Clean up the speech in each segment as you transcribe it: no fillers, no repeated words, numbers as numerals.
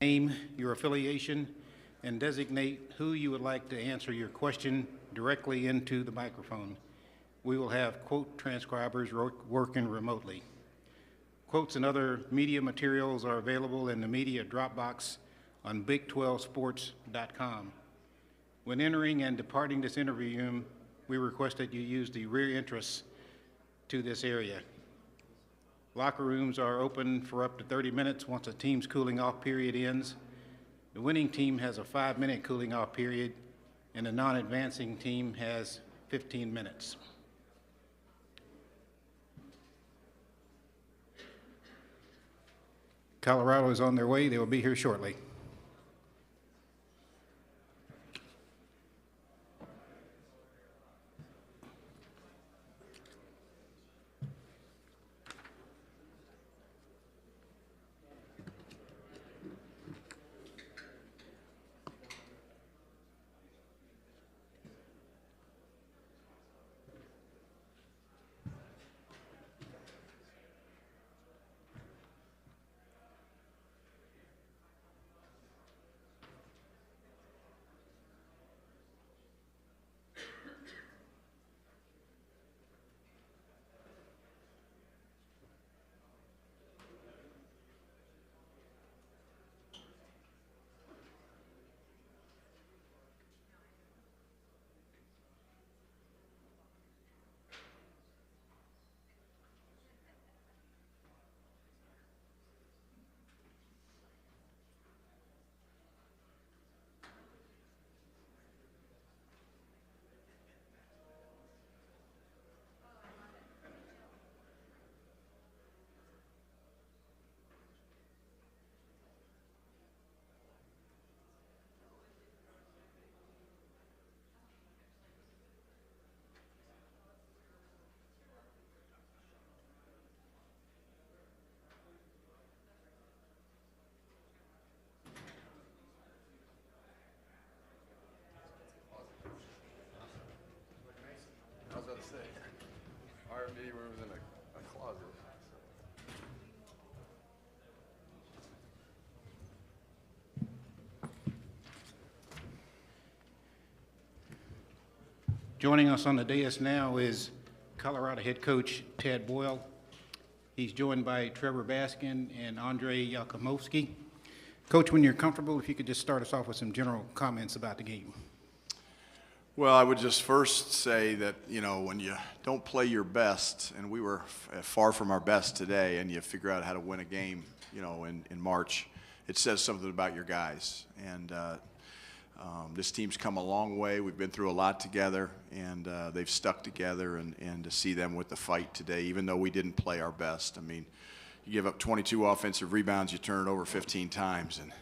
Name, your affiliation, and designate who you would like to answer your question directly into the microphone. We will have quote transcribers working remotely. Quotes and other media materials are available in the media Dropbox on Big12Sports.com. When entering and departing this interview room, we request that you use the rear entrance to this area. Locker rooms are open for up to 30 minutes once a team's cooling off period ends. The winning team has a 5-minute cooling off period, and the non-advancing team has 15 minutes. Colorado is on their way. They will be here shortly. I was about to say, R&B room's in a closet. Joining us on the dais now is Colorado head coach Tad Boyle. He's joined by Trevor Baskin and Andre Yakumovsky. Coach, when you're comfortable, if you could just start us off with some general comments about the game. Well, I would just first say that, when you don't play your best, and we were far from our best today, and you figure out how to win a game, in March, it says something about your guys. And this team's come a long way. We've been through a lot together, and they've stuck together. And to see them with the fight today, even though we didn't play our best, I mean, you give up 22 offensive rebounds, you turn it over 15 times, and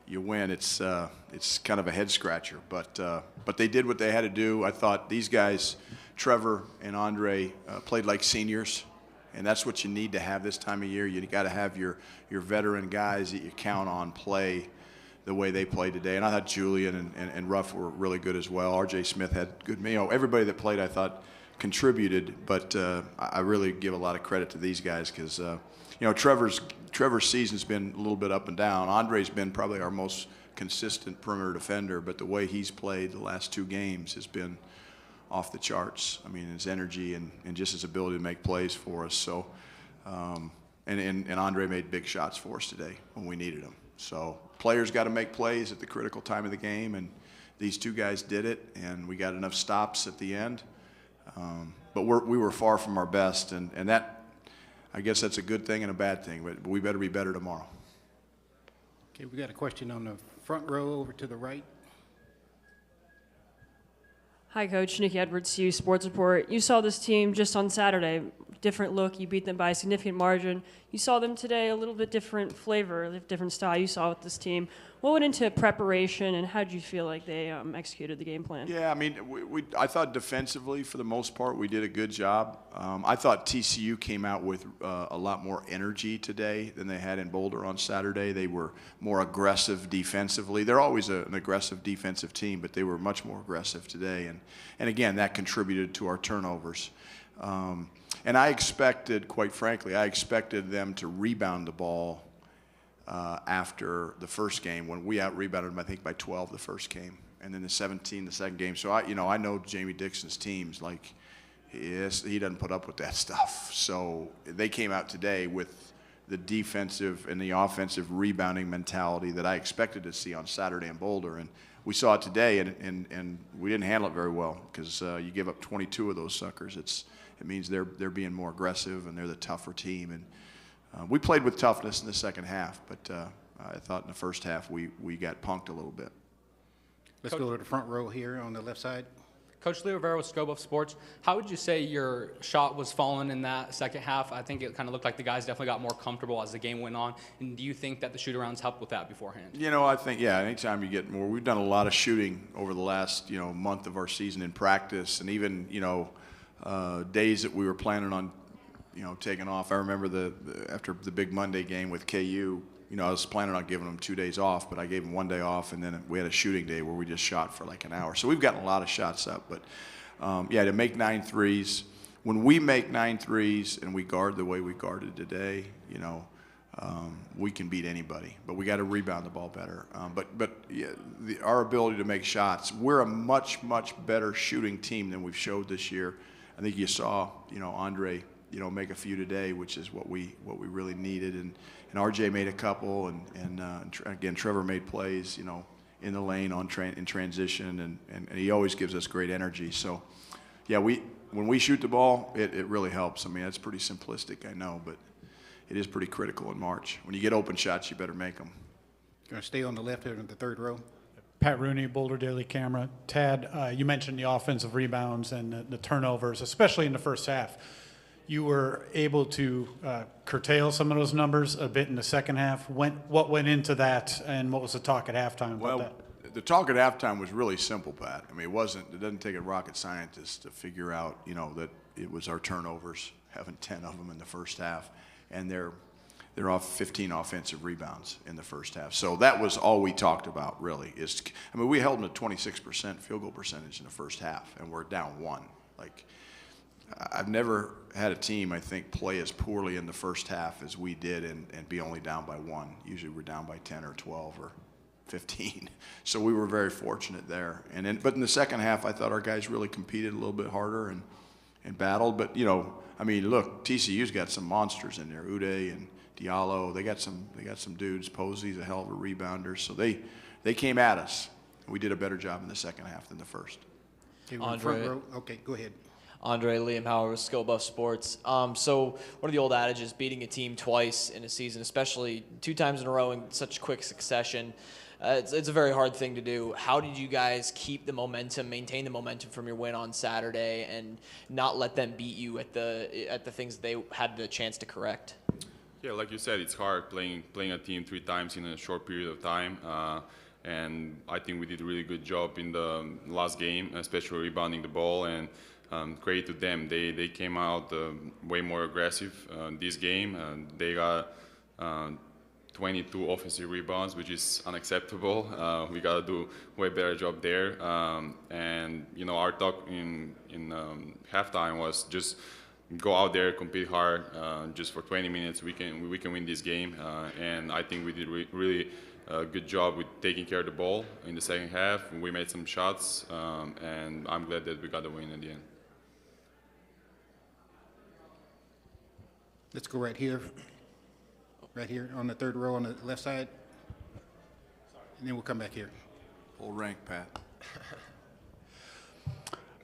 you win. It's kind of a head scratcher, but they did what they had to do. I thought these guys, Trevor and Andre, played like seniors, and that's what you need to have this time of year. You got to have your veteran guys that you count on play the way they played today. And I thought Julian and Ruff were really good as well. R.J. Smith had good. Everybody that played, I thought, contributed, but I really give a lot of credit to these guys because Trevor's season's been a little bit up and down. Andre's been probably our most consistent perimeter defender, but the way he's played the last 2 games has been off the charts. I mean, his energy and just his ability to make plays for us. So, and Andre made big shots for us today when we needed them. So players got to make plays at the critical time of the game, and these 2 guys did it, and we got enough stops at the end. But we were far from our best, and that, I guess that's a good thing and a bad thing, but we better be better tomorrow. Okay, we got a question on the front row over to the right. Hi, Coach. Nikki Edwards, CU Sports Report. You saw this team just on Saturday. Different look. You beat them by a significant margin. You saw them today a little bit different flavor, a different style you saw with this team. What went into preparation, and how did you feel like they executed the game plan? Yeah, I mean, I thought defensively, for the most part, we did a good job. I thought TCU came out with a lot more energy today than they had in Boulder on Saturday. They were more aggressive defensively. They're always an aggressive defensive team, but they were much more aggressive today. And again, that contributed to our turnovers. And I expected, quite frankly, them to rebound the ball after the first game when we out-rebounded them, I think, by 12 the first game, and then the 17 the second game. So I know Jamie Dixon's teams, like, he doesn't put up with that stuff. So they came out today with the defensive and the offensive rebounding mentality that I expected to see on Saturday in Boulder. And we saw it today, and we didn't handle it very well because you give up 22 of those suckers. It means they're being more aggressive, and they're the tougher team. And we played with toughness in the second half, but I thought in the first half we got punked a little bit. Let's go to the front row here on the left side. Coach Leo Rivera with Scope of Sports, how would you say your shot was falling in that second half? I think it kind of looked like the guys definitely got more comfortable as the game went on. And do you think that the shoot-arounds helped with that beforehand? I think, yeah, anytime you get more, we've done a lot of shooting over the last, month of our season in practice, and even, days that we were planning on, taking off. I remember after the big Monday game with KU, I was planning on giving them 2 days off, but I gave them 1 day off, and then we had a shooting day where we just shot for like an hour. So we've gotten a lot of shots up, but to make 9 threes, when we make 9 threes and we guard the way we guarded today, we can beat anybody, but we got to rebound the ball better. Our ability to make shots, we're a much, much better shooting team than we've showed this year. I think you saw, Andre, make a few today, which is what we really needed, and RJ made a couple, and again, Trevor made plays, in the lane in transition, and he always gives us great energy. So, yeah, when we shoot the ball, it really helps. I mean, that's pretty simplistic, I know, but it is pretty critical in March. When you get open shots, you better make them. Going to stay on the left here in the third row. Pat Rooney, Boulder Daily Camera. Tad, you mentioned the offensive rebounds and the turnovers, especially in the first half. You were able to curtail some of those numbers a bit in the second half. What went into that, and what was the talk at halftime about that? The talk at halftime was really simple, Pat. I mean, it doesn't take a rocket scientist to figure out, that it was our turnovers, having 10 of them in the first half, and they're off 15 offensive rebounds in the first half. So that was all we talked about, really. We held them to 26% field goal percentage in the first half, and we're down 1. I've never had a team, I think, play as poorly in the first half as we did and be only down by 1. Usually we're down by 10 or 12 or 15. So we were very fortunate there. But in the second half, I thought our guys really competed a little bit harder and battled. But, look, TCU's got some monsters in there, Uday and Diallo. They got some dudes. Posey's a hell of a rebounder. So they came at us. We did a better job in the second half than the first. Okay, we're in front row. Okay, go ahead. Andre, Liam Howard with Skill Buff Sports. So one of the old adages, beating a team twice in a season, especially 2 times in a row in such quick succession, it's a very hard thing to do. How did you guys keep the momentum, maintain the momentum from your win on Saturday, and not let them beat you at the things that they had the chance to correct? Yeah, like you said, it's hard playing a team 3 times in a short period of time. And I think we did a really good job in the last game, especially rebounding the ball, and credit to them. They came out way more aggressive this game. They got 22 offensive rebounds, which is unacceptable. We got to do a way better job there. And our talk in halftime was just go out there, compete hard. Just for 20 minutes, we can win this game. And I think we did really good job with taking care of the ball in the second half. We made some shots, and I'm glad that we got the win in the end. Let's go right here on the third row on the left side, and then we'll come back here. Full rank,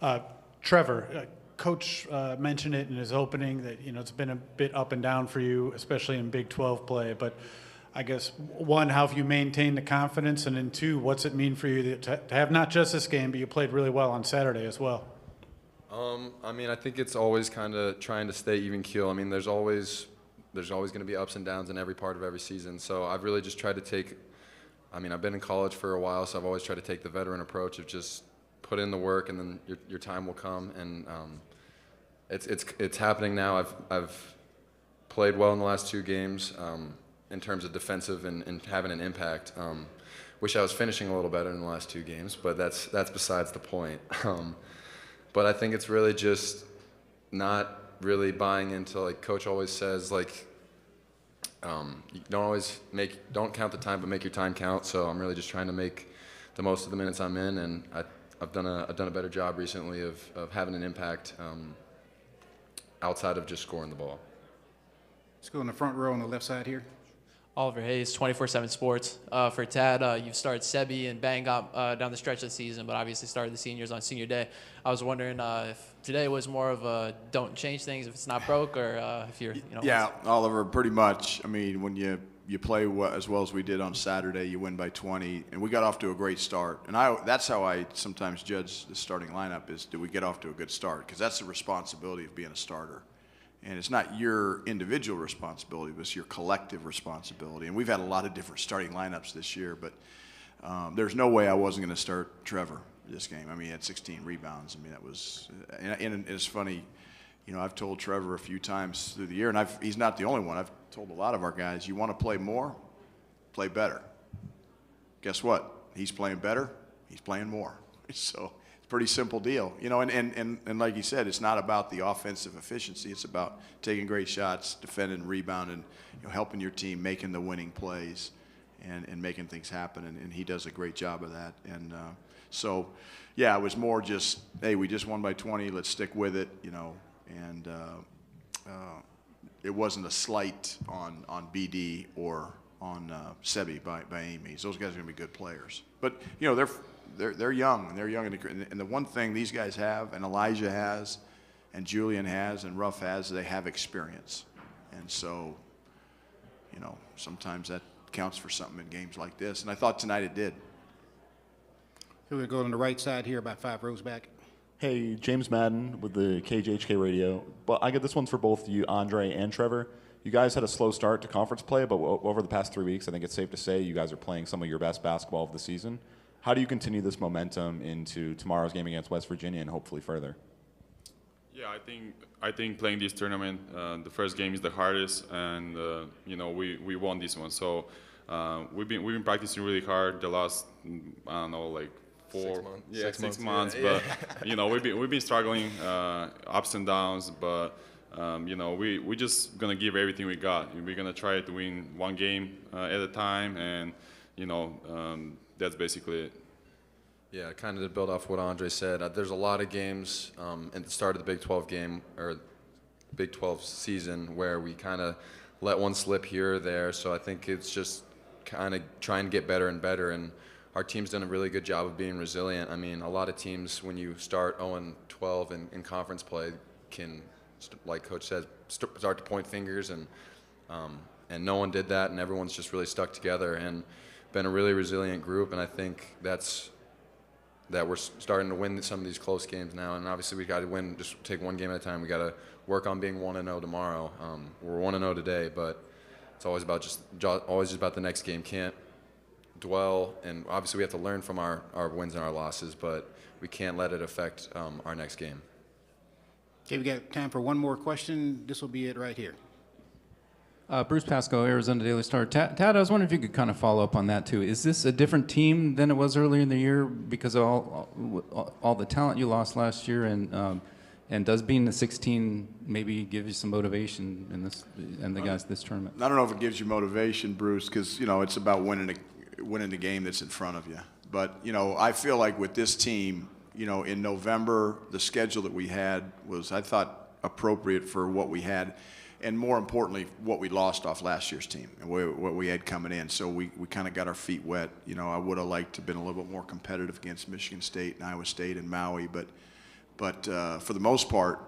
Pat. Trevor, Coach mentioned it in his opening that it's been a bit up and down for you, especially in Big 12 play. But I guess 1, how have you maintained the confidence, and then 2, what's it mean for you to have not just this game, but you played really well on Saturday as well? I think it's always kind of trying to stay even keel. There's always going to be ups and downs in every part of every season. So I've really just tried to take. I've been in college for a while, so I've always tried to take the veteran approach of just put in the work, and then your time will come. And it's happening now. I've played well in the last 2 games in terms of defensive and having an impact. Wish I was finishing a little better in the last 2 games, but that's besides the point. But I think it's really just not really buying into, like Coach always says, you don't count the time, but make your time count. So I'm really just trying to make the most of the minutes I'm in, and I've done a better job recently of having an impact outside of just scoring the ball. Let's go in the front row on the left side here. Oliver Hayes, 24/7 Sports. For Tad, you've started Sebi and Bang up down the stretch of the season, but obviously started the seniors on senior day. I was wondering if today was more of a don't change things if it's not broke, or if you're, Yeah, Oliver, pretty much. I mean, when you play as well as we did on Saturday, you win by 20, and we got off to a great start. And that's how I sometimes judge the starting lineup is, do we get off to a good start? Because that's the responsibility of being a starter. And it's not your individual responsibility, but it's your collective responsibility. And we've had a lot of different starting lineups this year, but there's no way I wasn't going to start Trevor this game. I mean, he had 16 rebounds. I mean, that was – and it's funny, I've told Trevor a few times through the year, and he's not the only one. I've told a lot of our guys, you want to play more, play better. Guess what? He's playing better, he's playing more. So – pretty simple deal, and like you said, it's not about the offensive efficiency. It's about taking great shots, defending, rebounding, helping your team, making the winning plays, and making things happen. And he does a great job of that. And so, yeah, it was more just, hey, we just won by 20. Let's stick with it, And it wasn't a slight on BD or on Sebi by any means. Those guys are going to be good players. But they're young, and they're young. And the one thing these guys have, and Elijah has, and Julian has, and Ruff has, they have experience. And so, sometimes that counts for something in games like this. And I thought tonight it did. We're going to go on the right side here, about 5 rows back. Hey, James Madden with the KJHK Radio. But I get this one's for both you, Andre and Trevor. You guys had a slow start to conference play, but over the past 3 weeks, I think it's safe to say you guys are playing some of your best basketball of the season. How do you continue this momentum into tomorrow's game against West Virginia and hopefully further? Yeah, I think playing this tournament, the first game is the hardest, and we won this one. So we've been practicing really hard the last I don't know, like 6 months. Yeah. But we've been struggling, ups and downs. But we're just gonna give everything we got. We're gonna try to win one game at a time, and that's basically it. Yeah, kind of to build off what Andre said, there's a lot of games at the start of the Big 12 game or Big 12 season where we kind of let one slip here or there. So I think it's just kind of trying to get better and better. And our team's done a really good job of being resilient. I mean, a lot of teams, when you start 0-12 in conference play, can, like Coach says, start to point fingers. And no one did that, and everyone's just really stuck together. And been a really resilient group, and I think that we're starting to win some of these close games now. And obviously we got to win, just take one game at a time. We got to work on being 1-0 tomorrow. We're 1-0 today, but it's always just about the next game. Can't dwell, and obviously we have to learn from our wins and our losses, but we can't let it affect our next game. Okay, we got time for one more question. This will be it right here. Bruce Pascoe, Arizona Daily Star. Tad, I was wondering if you could kind of follow up on that too. Is this a different team than it was earlier in the year because of all the talent you lost last year, and does being the 16 maybe give you some motivation in this and the guys this tournament? I don't know if it gives you motivation, Bruce, because it's about winning the game that's in front of you. But I feel like with this team, in November, the schedule that we had was, I thought, appropriate for what we had. And more importantly, what we lost off last year's team and what we had coming in. So we kind of got our feet wet. I would have liked to have been a little bit more competitive against Michigan State and Iowa State and Maui. But for the most part,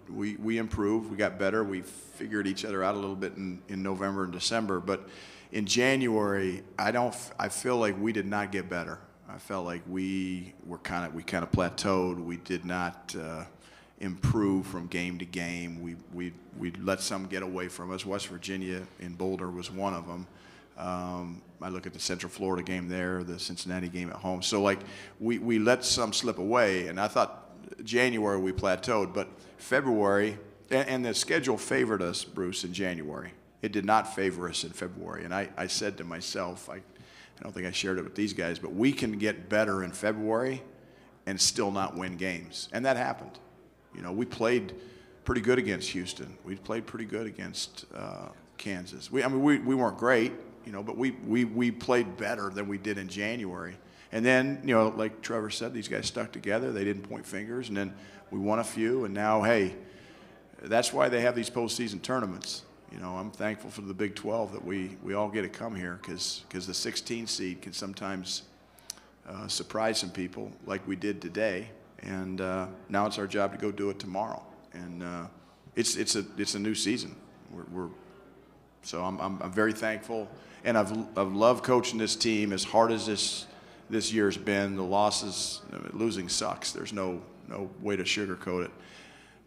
we improved. We got better. We figured each other out a little bit in November and December. But in January, I feel like we did not get better. I felt like we kind of plateaued. We did not improve from game to game. We let some get away from us. West Virginia in Boulder was one of them. I look at the Central Florida game there, the Cincinnati game at home. So we let some slip away, and I thought January we plateaued, but February, and the schedule favored us, Bruce, in January. It did not favor us in February, and I said to myself, I don't think I shared it with these guys, but we can get better in February and still not win games, and that happened. We played pretty good against Houston. We played pretty good against Kansas. We weren't great, but we played better than we did in January. And then, like Trevor said, these guys stuck together. They didn't point fingers, and then we won a few. And now, hey, that's why they have these postseason tournaments. I'm thankful for the Big 12 that we all get to come here because the 16 seed can sometimes surprise some people like we did today. And now it's our job to go do it tomorrow. And it's a new season. So I'm very thankful, and I've loved coaching this team as hard as this year's been. The losses, losing sucks. There's no way to sugarcoat it.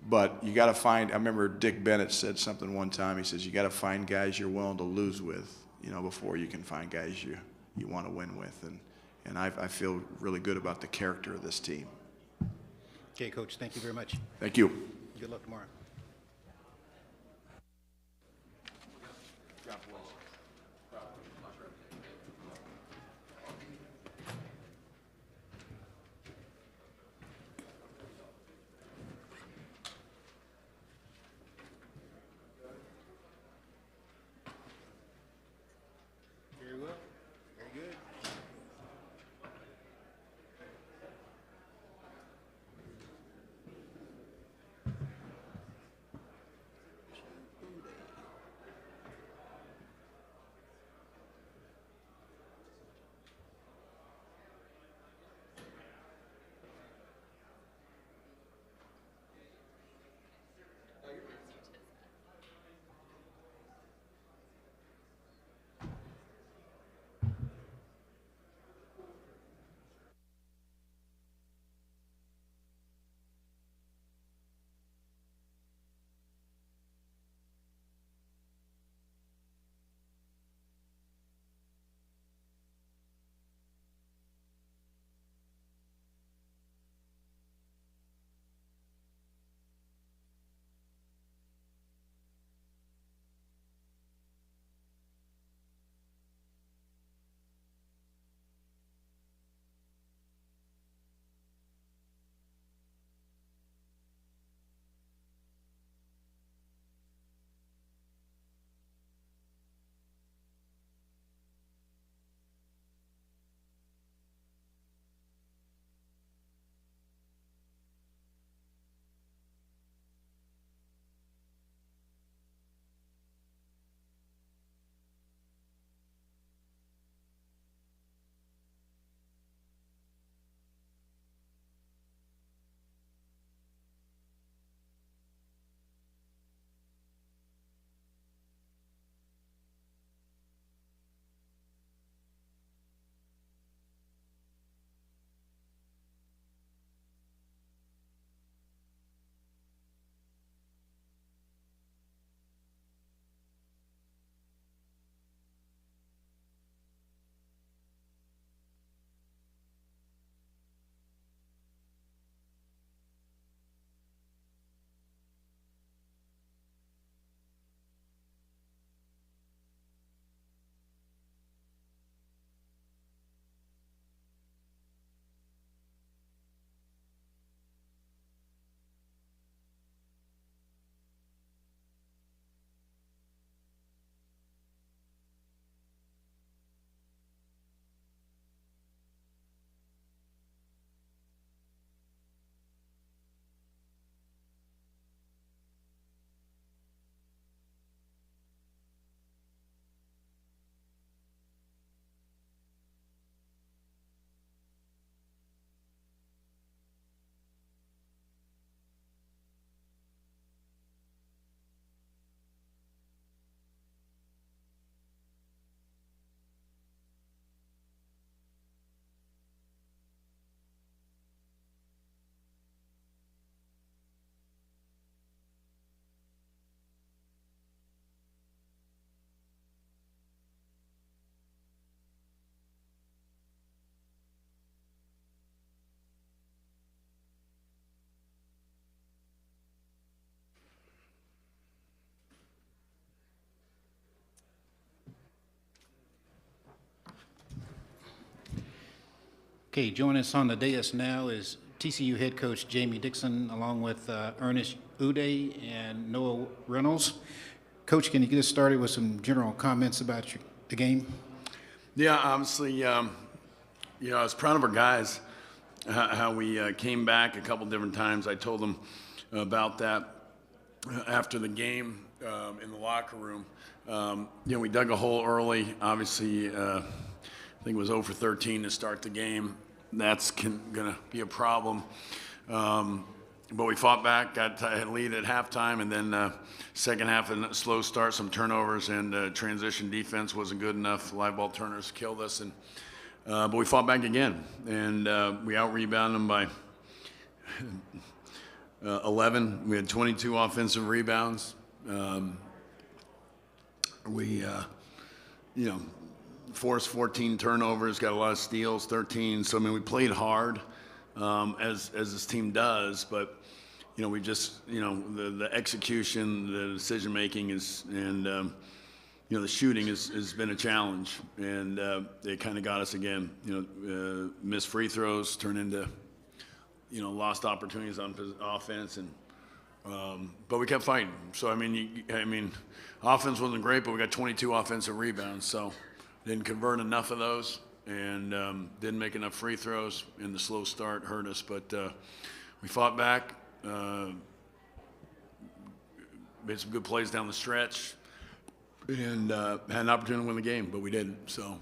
But you got to find. I remember Dick Bennett said something one time. He says you got to find guys you're willing to lose with, before you can find guys you want to win with. And I feel really good about the character of this team. Okay, Coach, thank you very much. Thank you. Good luck tomorrow. Very well. Very good. Okay, joining us on the dais now is TCU head coach Jamie Dixon, along with Ernest Uday and Noah Reynolds. Coach, can you get us started with some general comments about the game? Yeah, obviously, I was proud of our guys, how we came back a couple different times. I told them about that after the game in the locker room. We dug a hole early. Obviously, I think it was 0 for 13 to start the game. That's going to be a problem. But we fought back, got a lead at halftime, and then second half, a slow start, some turnovers, and transition defense wasn't good enough. Live ball turners killed us, but we fought back again, and we out-rebounded them by 11. We had 22 offensive rebounds. We forced 14 turnovers, got a lot of steals, 13. So, I mean, we played hard, as this team does, but, we just, the execution, the decision-making and the shooting has been a challenge, and it kind of got us again. Missed free throws turn into, lost opportunities on offense, and but we kept fighting. So I mean, offense wasn't great, but we got 22 offensive rebounds, so didn't convert enough of those, and didn't make enough free throws. And the slow start hurt us, but we fought back. Made some good plays down the stretch, and had an opportunity to win the game, but we didn't. So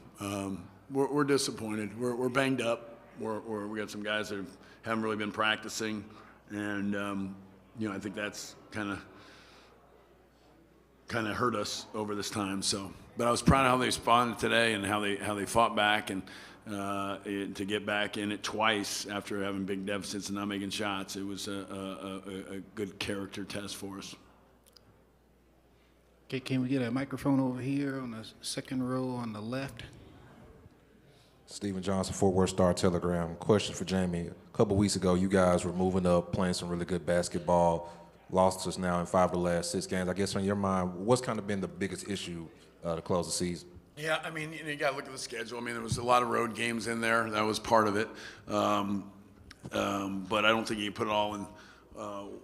we're disappointed. We're banged up. We got some guys that haven't really been practicing, and I think that's kind of hurt us over this time. So, but I was proud of how they responded today and how they fought back and to get back in it twice after having big deficits and not making shots. It was a good character test for us. Okay, can we get a microphone over here on the second row on the left? Stephen Johnson, Fort Worth Star-Telegram. Question for Jamie. A couple weeks ago, you guys were moving up, playing some really good basketball. Lost us now in 5 of the last 6 games. I guess on your mind, what's kind of been the biggest issue to close the season? Yeah, I mean, you got to look at the schedule. I mean, there was a lot of road games in there. That was part of it. But I don't think you can put it all in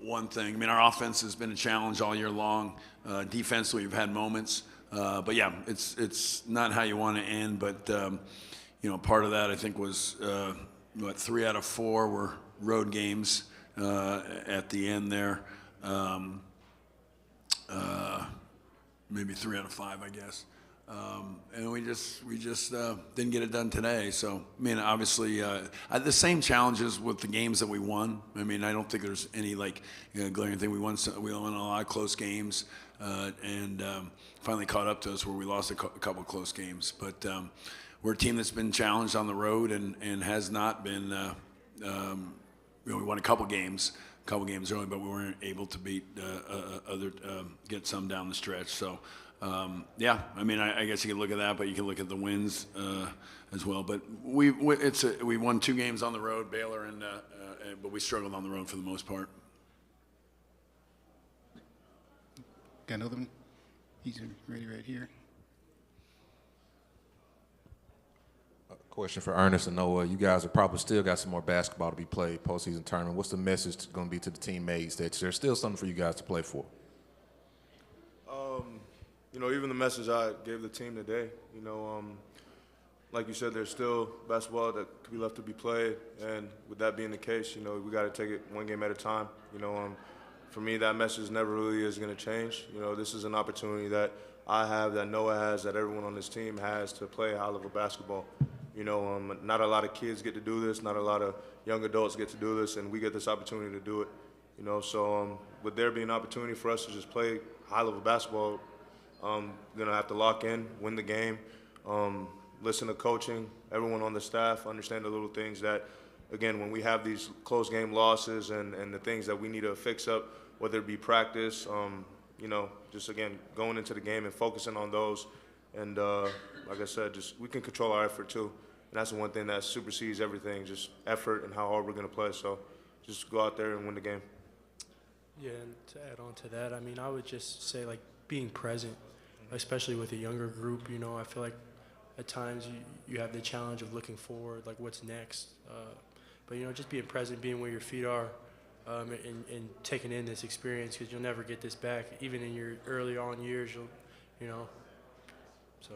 one thing. I mean, our offense has been a challenge all year long. Defensively, we've had moments. But yeah, it's not how you want to end. But part of that I think was 3 out of 4 were road games at the end there. Maybe 3 out of 5, I guess. And we just didn't get it done today. So, I mean, obviously, the same challenges with the games that we won. I mean, I don't think there's any glaring thing. We won a lot of close games, and finally caught up to us where we lost a couple of close games. But we're a team that's been challenged on the road and has not been. We won a couple games early, but we weren't able to beat get some down the stretch. So. Yeah, I mean, I guess you can look at that, but you can look at the wins as well. But we won 2 games on the road, Baylor, but we struggled on the road for the most part. Got another one? He's ready right here. Question for Ernest and Noah. You guys have probably still got some more basketball to be played, postseason tournament. What's the message going to be to the teammates that there's still something for you guys to play for? Even the message I gave the team today, like you said, there's still basketball that could be left to be played. And with that being the case, we got to take it one game at a time. For me, that message never really is going to change. This is an opportunity that I have, that Noah has, that everyone on this team has to play high-level basketball. Not a lot of kids get to do this. Not a lot of young adults get to do this, and we get this opportunity to do it. So with there being an opportunity for us to just play high-level basketball, gonna have to lock in, win the game, listen to coaching, everyone on the staff, understand the little things that, again, when we have these close game losses and the things that we need to fix up, whether it be practice, just again, going into the game and focusing on those. And like I said, we can control our effort too. And that's the one thing that supersedes everything, just effort and how hard we're gonna play. So just go out there and win the game. Yeah, and to add on to that, I mean, I would just say being present, especially with a younger group. I feel like at times you have the challenge of looking forward, what's next. But just being present, being where your feet are, and taking in this experience, because you'll never get this back. Even in your early on years, so.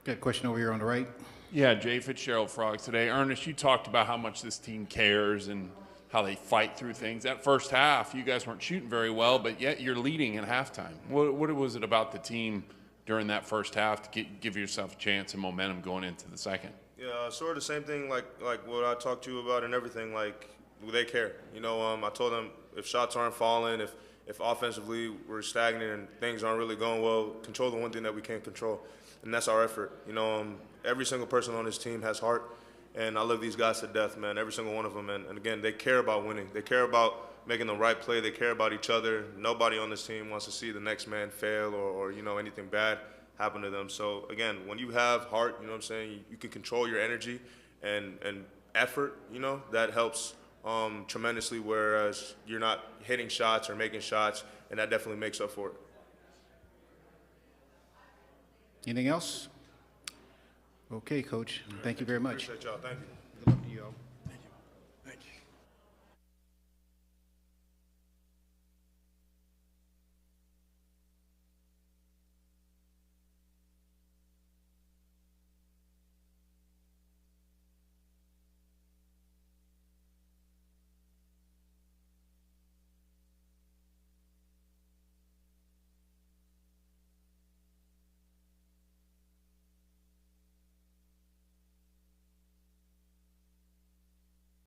Got a question over here on the right. Yeah, Jay Fitzgerald, Frog today. Ernest, you talked about how much this team cares and how they fight through things. That first half, you guys weren't shooting very well, but yet you're leading at halftime. What was it about the team during that first half to give yourself a chance and momentum going into the second? Yeah, sort of the same thing like what I talked to you about and everything. Like, they care. I told them if shots aren't falling, if offensively we're stagnant and things aren't really going well, control the one thing that we can't control, and that's our effort. Every single person on this team has heart, and I love these guys to death, man. Every single one of them, and again, they care about winning. They care about making the right play. They care about each other. Nobody on this team wants to see the next man fail or anything bad happen to them. So again, when you have heart, you know what I'm saying, you can control your energy and effort. That helps tremendously. Whereas you're not hitting shots or making shots, and that definitely makes up for it. Anything else? Okay, Coach. Thank you very much. Appreciate y'all. Thank you.